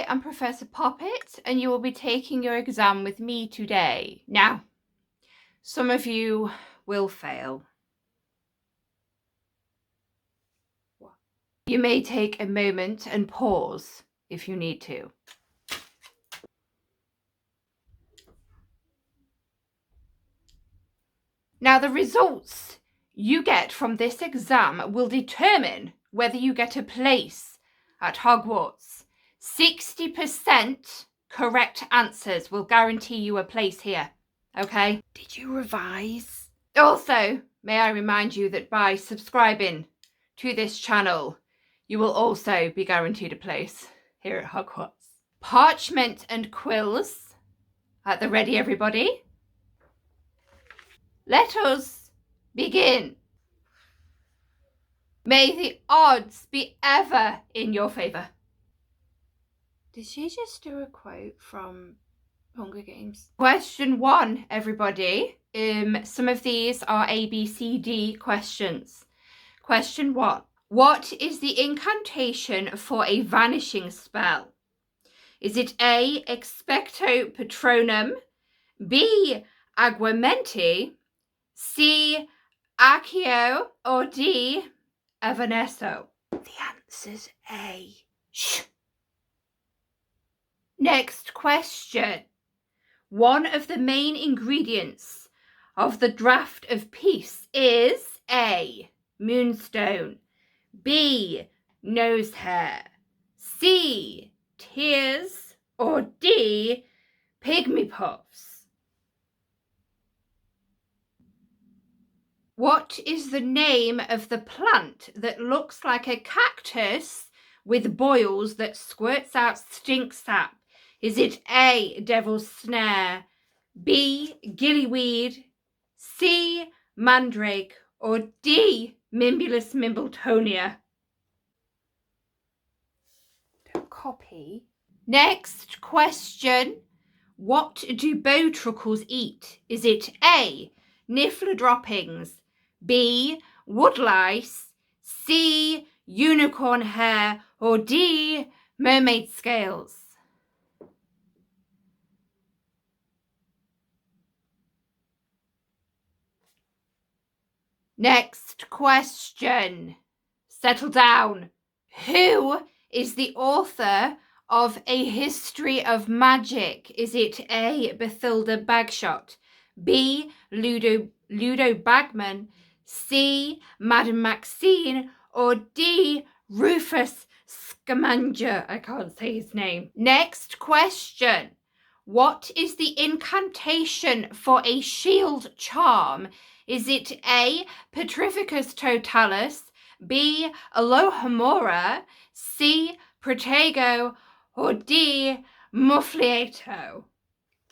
am Professor Poppet, and you will be taking your exam with me today. Now, some of you will fail. You may take a moment and pause if you need to. Now, the results you get from this exam will determine whether you get a place at Hogwarts. 60% correct answers will guarantee you a place here, okay? Did you revise? Also, may I remind you that by subscribing to this channel, you will also be guaranteed a place here at Hogwarts. Parchment and quills at the ready, everybody. Let us begin. May the odds be ever in your favour. Did she just do a quote from Hunger Games? Question 1, everybody. Some of these are A, B, C, D questions. Question 1. What is the incantation for a vanishing spell? Is it A, Expecto Patronum, B, Aguamenti, C, Accio, or D, Evanesco? The answer's A. Shh. Next question. One of the main ingredients of the draught of peace is A, moonstone, B, nose hair, C, tears, or D, pygmy puffs. What is the name of the plant that looks like a cactus with boils that squirts out stink sap? Is it A, devil's snare, B, gillyweed, C, mandrake, or D, Mimbulus mimbletonia? Don't copy. Next question. What do bowtruckles eat? Is it A, niffler droppings, B, woodlice, C, unicorn hair, or D, mermaid scales? Next question. Settle down. Who is the author of A History of Magic? Is it A, Bathilda Bagshot, B, Ludo Bagman, C, Madame Maxine, or D, Rufus Scamander? I can't say his name. Next question. What is the incantation for a shield charm? Is it A, Petrificus Totalis, B, Alohomora, C, Protego, or D, Muffliato?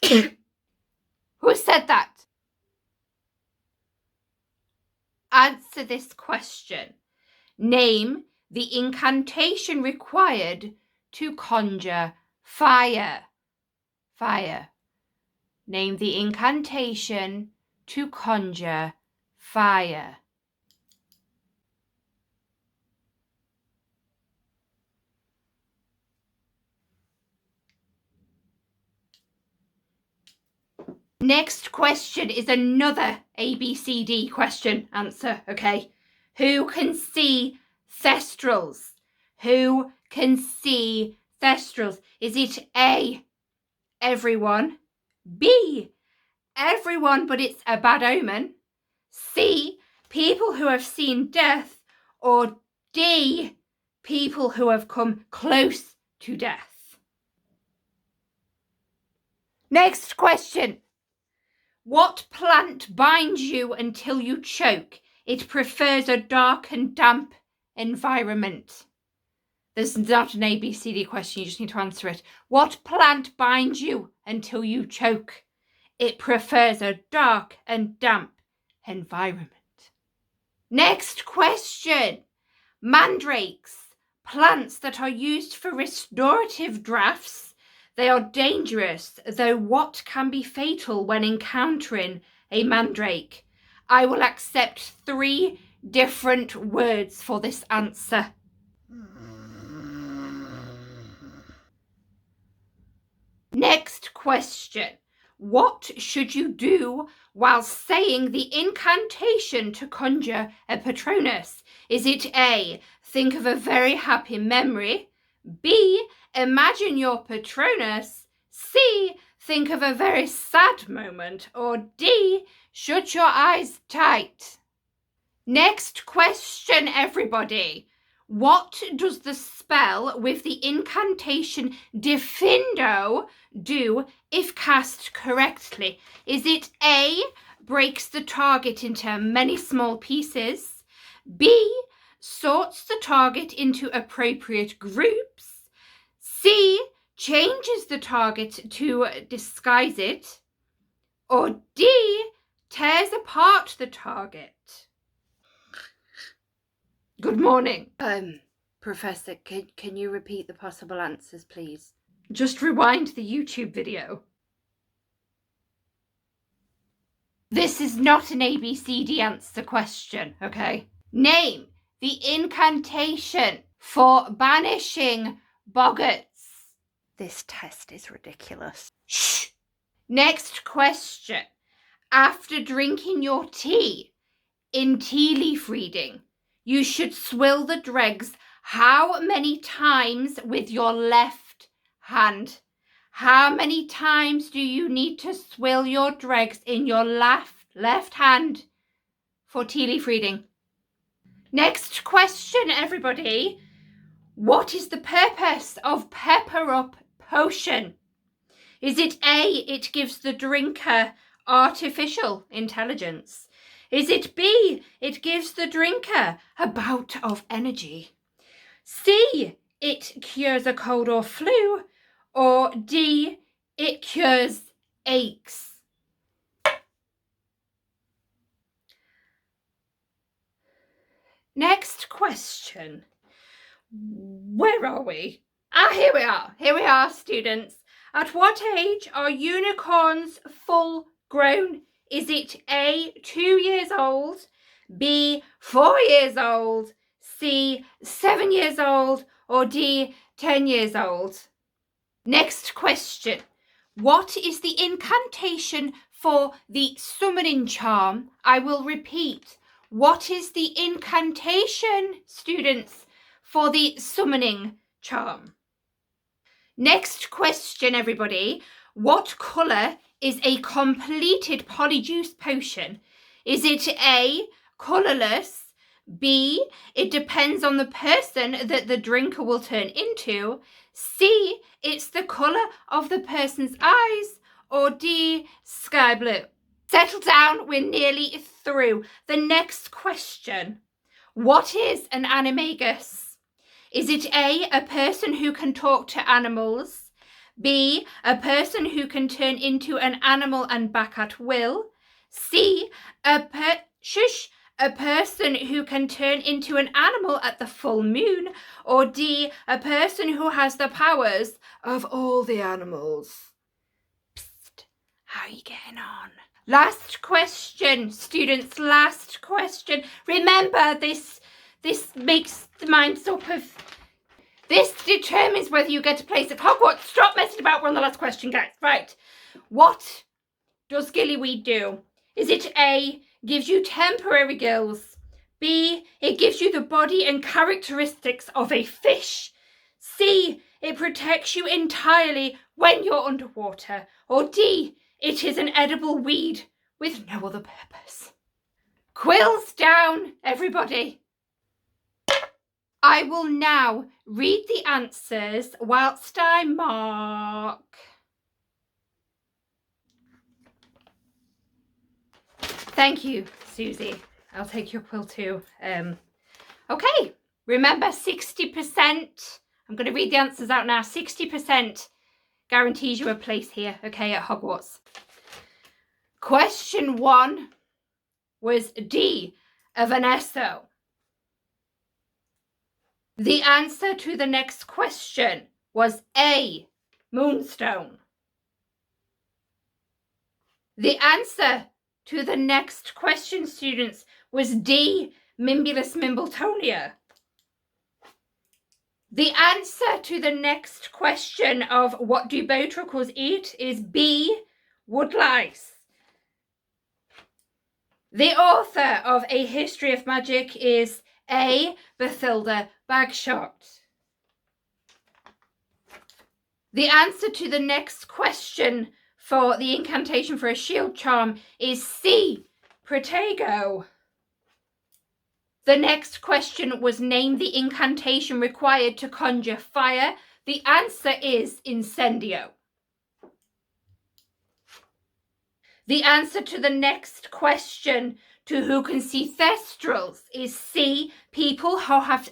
Who said that? Answer this question. Name the incantation required to conjure fire. Fire. Name the incantation to conjure fire. Next question is another ABCD question answer, okay? Who can see thestrals? Who can see thestrals? Is it A, everyone, B, everyone but it's a bad omen, C, people who have seen death, or D, people who have come close to death? Next question. What plant binds you until you choke? It prefers a dark and damp environment. There's not an ABCD question, you just need to answer it. What plant binds you until you choke? It prefers a dark and damp environment. Next question. Mandrakes, plants that are used for restorative drafts. They are dangerous, though what can be fatal when encountering a mandrake? I will accept 3 different words for this answer. question. What should you do while saying the incantation to conjure a Patronus? Is it A, think of a very happy memory, B, imagine your Patronus, C, think of a very sad moment, or D, shut your eyes tight? Next question, everybody. What does the spell with the incantation Diffindo do if cast correctly? Is it A, breaks the target into many small pieces, B, sorts the target into appropriate groups, C, changes the target to disguise it, or D, tears apart the target? Good morning. Professor, can you repeat the possible answers, please? Just rewind the YouTube video. This is not an ABCD answer question, okay? Name the incantation for banishing boggarts. This test is ridiculous. Shh! Next question. After drinking your tea in tea leaf reading, you should swill the dregs how many times with your left hand? How many times do you need to swill your dregs in your left hand for tea leaf reading? Next question, everybody. What is the purpose of pepper up potion? Is it A, it gives the drinker artificial intelligence? Is it B, it gives the drinker a bout of energy? C, it cures a cold or flu? Or D, it cures aches? Next question. Where are we? Here we are. Here we are, students. At what age are unicorns full grown? Is it A, 2 years old, B, 4 years old, C, 7 years old, or D, 10 years old? Next question. What is the incantation for the summoning charm? I will repeat. What is the incantation, students, for the summoning charm? Next question, everybody. What colour is a completed polyjuice potion? Is it A, colourless, B, it depends on the person that the drinker will turn into, C, it's the colour of the person's eyes, or D, sky blue? Settle down, we're nearly through. The next question. What is an animagus? Is it A, a person who can talk to animals, B, a person who can turn into an animal and back at will, C, a person who can turn into an animal at the full moon, or D, a person who has the powers of all the animals? Psst, how are you getting on? Last question, students, last question. Remember, this makes the minds up of... This determines whether you get a place at Hogwarts. Stop messing about. We're on the last question, guys. Right. What does gillyweed do? Is it A, gives you temporary gills? B, it gives you the body and characteristics of a fish? C, it protects you entirely when you're underwater? Or D, it is an edible weed with no other purpose? Quills down, everybody. I will now read the answers whilst I mark. Thank you, Susie. I'll take your quill too. Okay, remember 60%. I'm going to read the answers out now. 60% guarantees you a place here, okay, at Hogwarts. Question 1 was D, a Vanesso. The answer to the next question was A, Moonstone. The answer to the next question, students, was D, Mimbulus Mimbletonia. The answer to the next question of what do bowtruckles eat is B, woodlice. The author of A History of Magic is A, Bathilda Bagshot. The answer to the next question for the incantation for a shield charm is C, Protego. The next question was name the incantation required to conjure fire. The answer is Incendio. The answer to the next question to who can see thestrals is C, people who have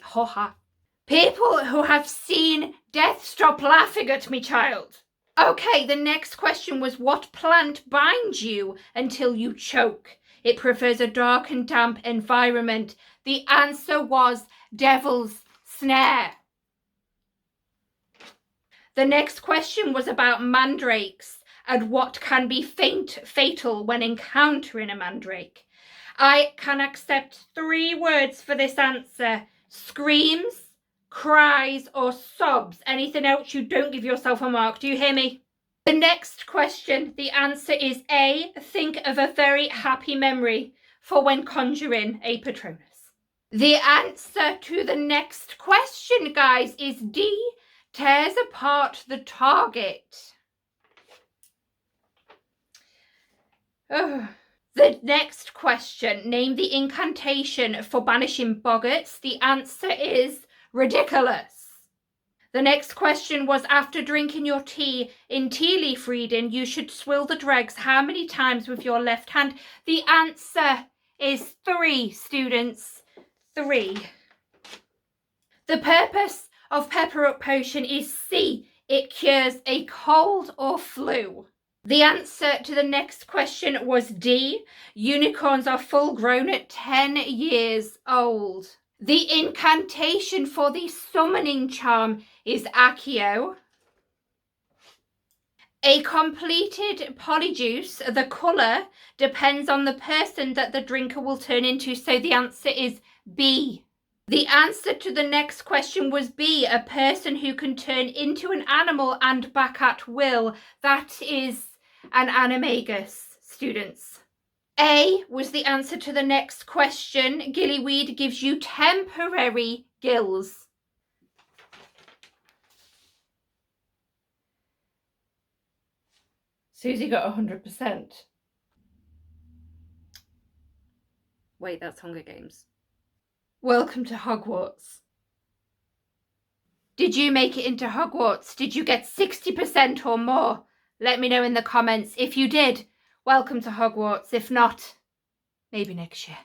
seen death. Stop laughing at me, child. Okay, the next question was what plant binds you until you choke? It prefers a dark and damp environment. The answer was devil's snare. The next question was about mandrakes and what can be fatal when encountering a mandrake. I can accept 3 words for this answer: screams, cries, or sobs. Anything else, you don't give yourself a mark. Do you hear me? The next question, the answer is A, think of a very happy memory for when conjuring a Patronus. The answer to the next question, guys, is D, tears apart the target. Oh. The next question, name the incantation for banishing boggarts. The answer is ridiculous. The next question was after drinking your tea in tea leaf reading, you should swill the dregs how many times with your left hand? The answer is 3, students. 3. The purpose of Pepper Up Potion is C, it cures a cold or flu. The answer to the next question was D, unicorns are full grown at 10 years old. The incantation for the summoning charm is Accio. A completed polyjuice, the colour depends on the person that the drinker will turn into, so the answer is B. The answer to the next question was B, a person who can turn into an animal and back at will. That is an animagus, students. A was the answer to the next question. Gillyweed gives you temporary gills. Susie got 100%. Wait, that's Hunger Games. Welcome to Hogwarts. Did you make it into Hogwarts? Did you get 60% or more? Let me know in the comments. If you did, welcome to Hogwarts. If not, maybe next year.